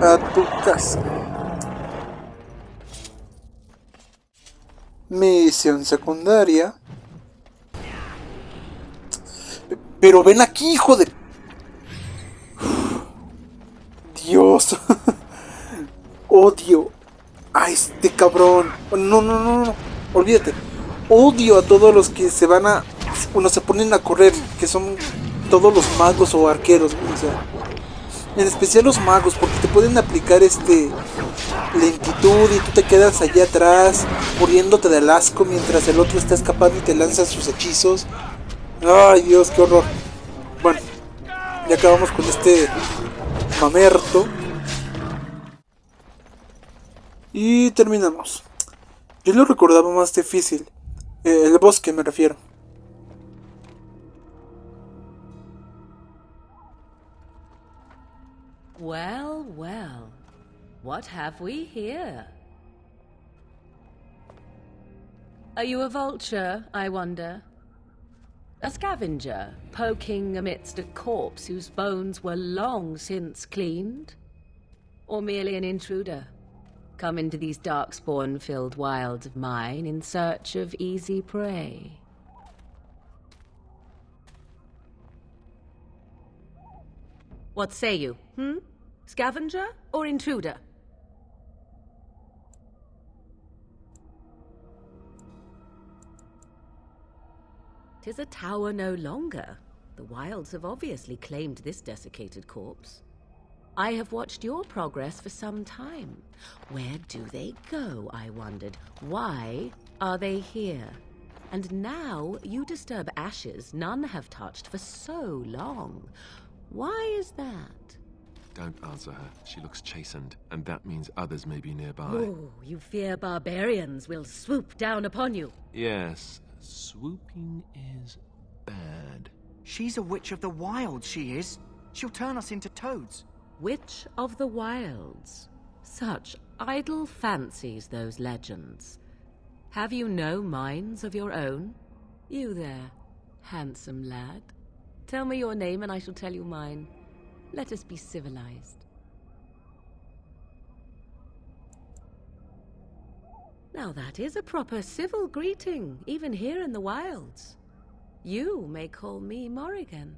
a tu casa. Misión secundaria. Pero ven aquí, hijo de... Dios. Odio a este cabrón. No, no, no, no. Olvídate. Odio a todos los que se van a... Bueno, se ponen a correr. Que son todos los magos o arqueros. O sea, en especial los magos. Porque te pueden aplicar lentitud y tú te quedas allá atrás muriéndote del asco mientras el otro está escapando y te lanza sus hechizos. Ay, Dios, qué horror. Bueno, ya acabamos con este mamerto y terminamos. Yo lo recordaba más difícil, el bosque me refiero. Well, well, what have we here? Are you a vulture, I wonder? A scavenger, poking amidst a corpse whose bones were long since cleaned? Or merely an intruder, come into these darkspawn-filled wilds of mine in search of easy prey? What say you, Scavenger or intruder? 'Tis a tower no longer. The wilds have obviously claimed this desiccated corpse. I have watched your progress for some time. Where do they go, I wondered? Why are they here? And now you disturb ashes none have touched for so long. Why is that? Don't answer her. She looks chastened, and that means others may be nearby. Oh, you fear barbarians will swoop down upon you. Yes, swooping is bad. She's a witch of the wild, she is. She'll turn us into toads. Witch of the wilds. Such idle fancies, those legends. Have you no minds of your own? You there, handsome lad. Tell me your name and I shall tell you mine. Let us be civilized. Now that is a proper civil greeting, even here in the wilds. You may call me Morrigan.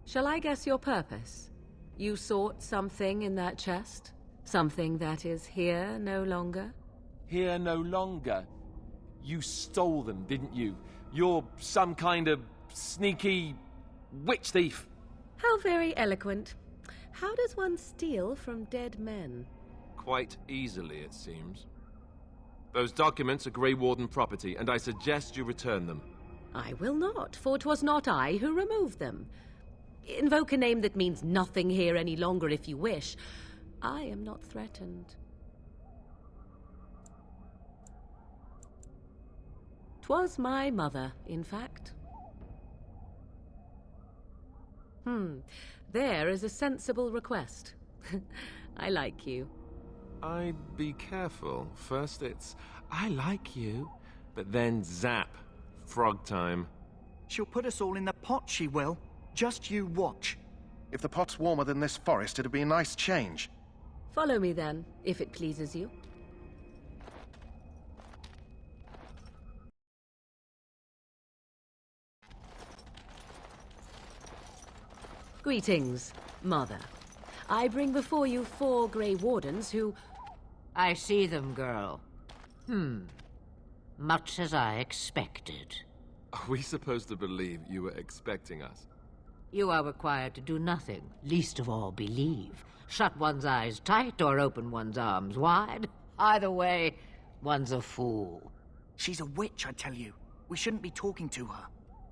Shall I guess your purpose? You sought something in that chest? Something that is here no longer? Here no longer? You stole them, didn't you? You're some kind of sneaky witch thief. How very eloquent. How does one steal from dead men? Quite easily, it seems. Those documents are Grey Warden property, and I suggest you return them. I will not, for 'twas not I who removed them. Invoke a name that means nothing here any longer if you wish. I am not threatened. 'Twas my mother, in fact. There is a sensible request. I like you. I'd be careful. First it's, I like you, but then zap. Frog time. She'll put us all in the pot, she will. Just you watch. If the pot's warmer than this forest, it'd be a nice change. Follow me then, if it pleases you. Greetings, Mother. I bring before you 4 Grey Wardens who... I see them, girl. Much as I expected. Are we supposed to believe you were expecting us? You are required to do nothing, least of all believe. Shut one's eyes tight or open one's arms wide. Either way, one's a fool. She's a witch, I tell you. We shouldn't be talking to her.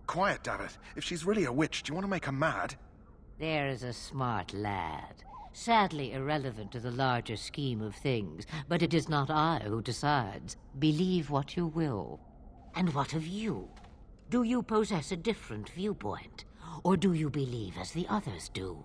Quiet, Dareth. If she's really a witch, do you want to make her mad? There is a smart lad. Sadly irrelevant to the larger scheme of things, but it is not I who decides. Believe what you will. And what of you? Do you possess a different viewpoint? Or do you believe as the others do?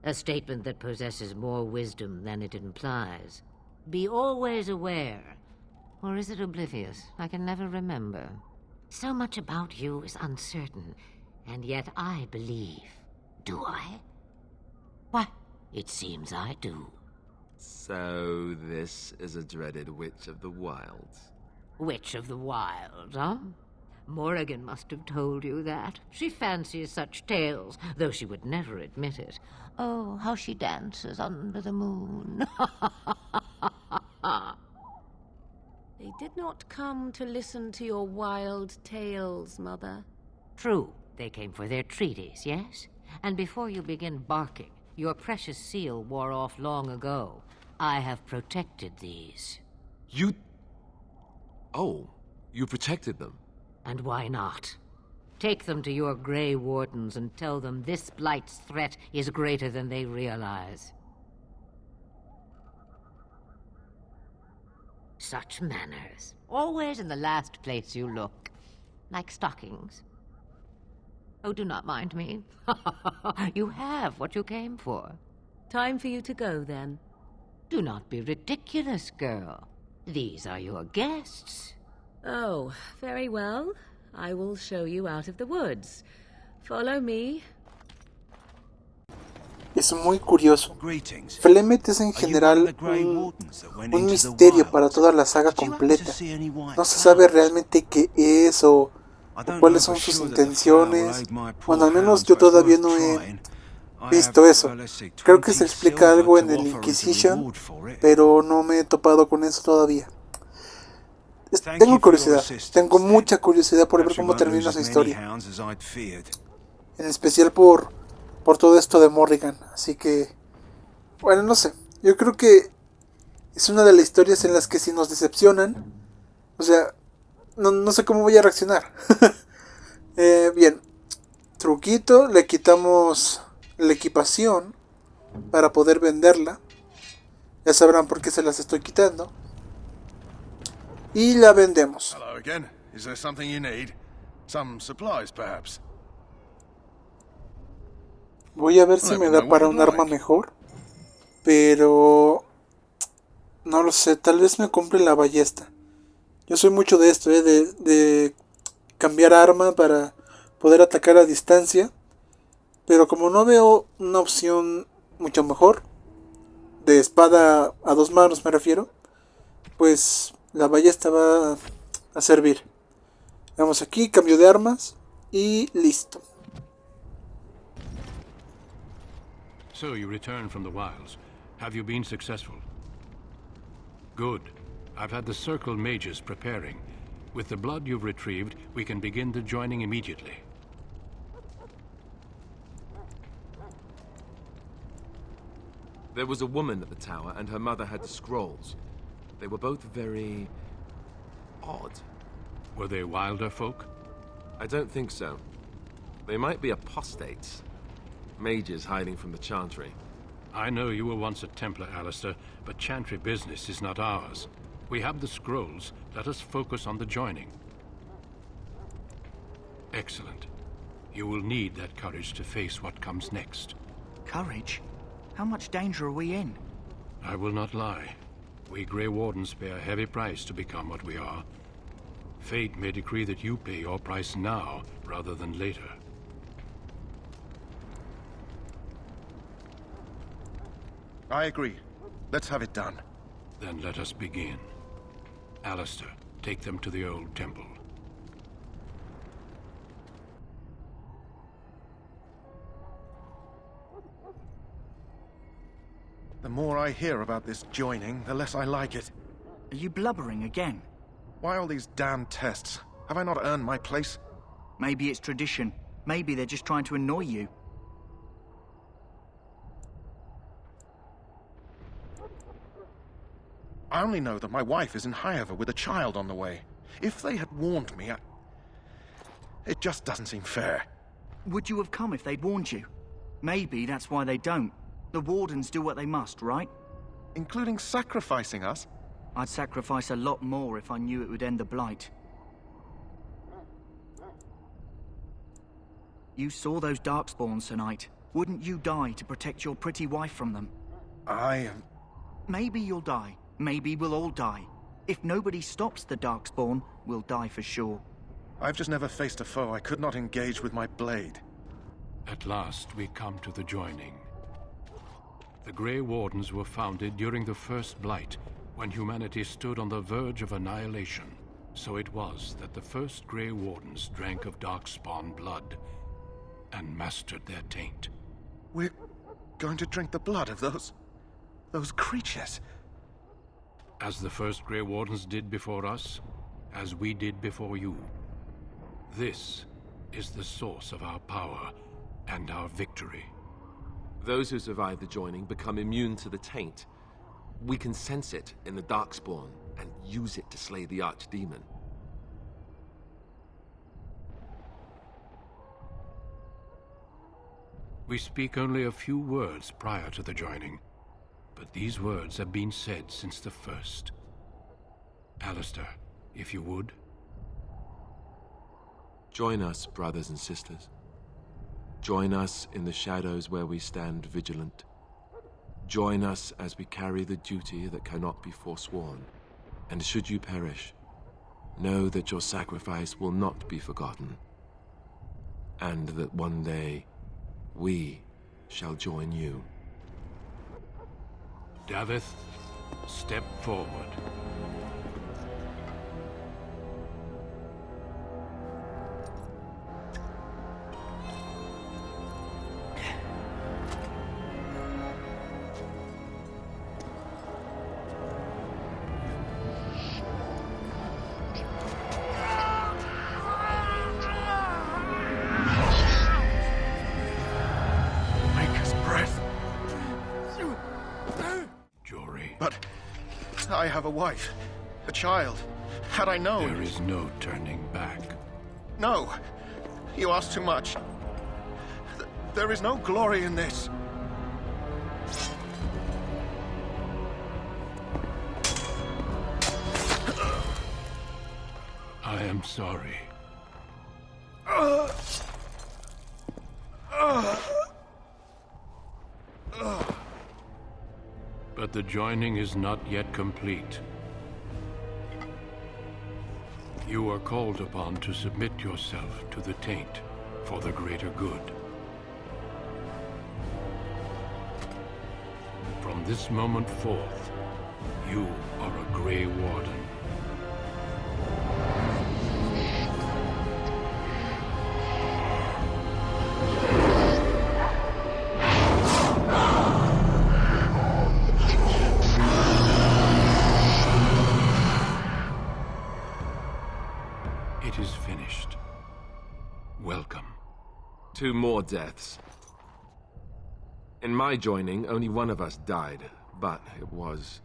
A statement that possesses more wisdom than it implies. Be always aware. or is it oblivious? I can never remember. So much about you is uncertain, and yet I believe. Do I? Why, it seems I do. So this is a dreaded Witch of the Wilds. Witch of the Wild, huh? Morrigan must have told you that. She fancies such tales, though she would never admit it. Oh, how she dances under the moon. They did not come to listen to your wild tales, Mother. True, they came for their treaties, yes? And before you begin barking, your precious seal wore off long ago. I have protected these. You... Oh, you protected them? And why not? Take them to your Grey Wardens and tell them this Blight's threat is greater than they realize. Such manners. Always in the last place you look. Like stockings. Oh, do not mind me. You have what you came for. Time for you to go, then. Do not be ridiculous, girl. These are your guests. Oh, very well. I will show you out of the woods. Follow me. Es muy curioso. Greetings. Flemet es en general un misterio para toda la saga completa. No se sabe realmente qué es o cuáles son sus intenciones. Bueno, al menos yo todavía no he visto eso. Creo que se explica algo en el Inquisition, pero no me he topado con eso todavía. Tengo curiosidad, tengo mucha curiosidad por ver cómo termina esa historia. En especial por todo esto de Morrigan. Así que, bueno, no sé. Yo creo que es una de las historias en las que si nos decepcionan, o sea, no sé cómo voy a reaccionar. Bien, truquito, le quitamos la equipación para poder venderla. Ya sabrán por qué se las estoy quitando. Y la vendemos. Hello again. Is there something you need? Some supplies, perhaps? Voy a ver si me da para un arma mejor. Pero no lo sé, tal vez me compre la ballesta. Yo soy mucho de esto, de cambiar arma para poder atacar a distancia. Pero como no veo una opción mucho mejor, de espada a dos manos me refiero, pues la ballesta va a servir. Vamos aquí, cambio de armas y listo. So you returned from the wilds. Have you been successful? Good. I've had the Circle mages preparing. With the blood you've retrieved, we can begin the joining immediately. There was a woman at the tower, and her mother had scrolls. They were both very... odd. Were they wilder folk? I don't think so. They might be apostates. Mages hiding from the Chantry. I know you were once a Templar, Alistair, but Chantry business is not ours. We have the scrolls. Let us focus on the joining. Excellent. You will need that courage to face what comes next. Courage? How much danger are we in? I will not lie. We Grey Wardens pay a heavy price to become what we are. Fate may decree that you pay your price now, rather than later. I agree. Let's have it done. Then let us begin. Alistair, take them to the old temple. The more I hear about this joining, the less I like it. Are you blubbering again? Why all these damn tests? Have I not earned my place? Maybe it's tradition. Maybe they're just trying to annoy you. I only know that my wife is in Highever with a child on the way. If they had warned me, it just doesn't seem fair. Would you have come if they'd warned you? Maybe that's why they don't. The Wardens do what they must, right? Including sacrificing us? I'd sacrifice a lot more if I knew it would end the Blight. You saw those Darkspawns tonight. Wouldn't you die to protect your pretty wife from them? I... Maybe you'll die. Maybe we'll all die. If nobody stops the Darkspawn, we'll die for sure. I've just never faced a foe I could not engage with my blade. At last, we come to the joining. The Grey Wardens were founded during the First Blight, when humanity stood on the verge of annihilation. So it was that the first Grey Wardens drank of Darkspawn blood and mastered their taint. We're going to drink the blood of those creatures. As the first Grey Wardens did before us, as we did before you. This is the source of our power and our victory. Those who survive the joining become immune to the taint. We can sense it in the Darkspawn and use it to slay the Archdemon. We speak only a few words prior to the joining, but these words have been said since the first. Alistair, if you would. Join us, brothers and sisters. Join us in the shadows where we stand vigilant. Join us as we carry the duty that cannot be forsworn. And should you perish, know that your sacrifice will not be forgotten. And that one day, we shall join you. Davith, step forward. I have a wife, a child. Had I known... There is no turning back. No. You ask too much. There is no glory in this. I am sorry. But the joining is not yet complete. You are called upon to submit yourself to the taint for the greater good. From this moment forth, you are a Grey Warden. It is finished. Welcome. 2 more deaths. In my joining, only one of us died, but it was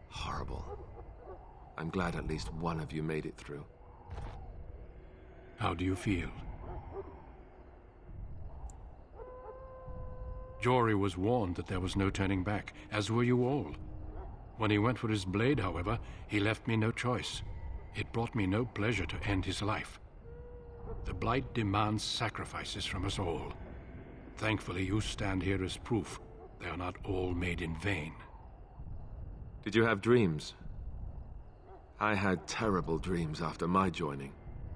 horrible. I'm glad at least one of you made it through. How do you feel? Jory was warned that there was no turning back, as were you all. When he went for his blade, however, he left me no choice. It brought me no pleasure to end his life. The Blight demands sacrifices from us all. Thankfully, you stand here as proof they are not all made in vain. Did you have dreams? I had terrible dreams after my joining.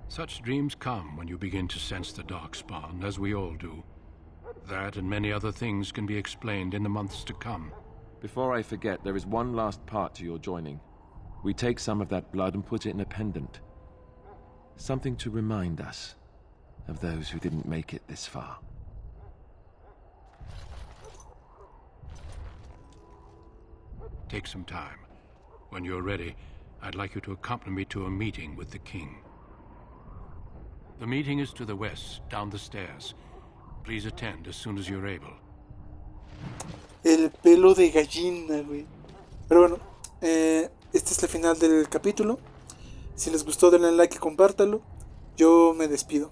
Such dreams come when you begin to sense the Darkspawn, as we all do. That and many other things can be explained in the months to come. Before I forget, there is one last part to your joining. We take some of that blood and put it in a pendant. Something to remind us of those who didn't make it this far. Take some time. When you're ready, I'd like you to accompany me to a meeting with the king. The meeting is to the west, down the stairs. Please attend as soon as you're able. El pelo de gallina, güey. Pero bueno, este es el final del capítulo. Si les gustó, denle like y compártalo. Yo me despido.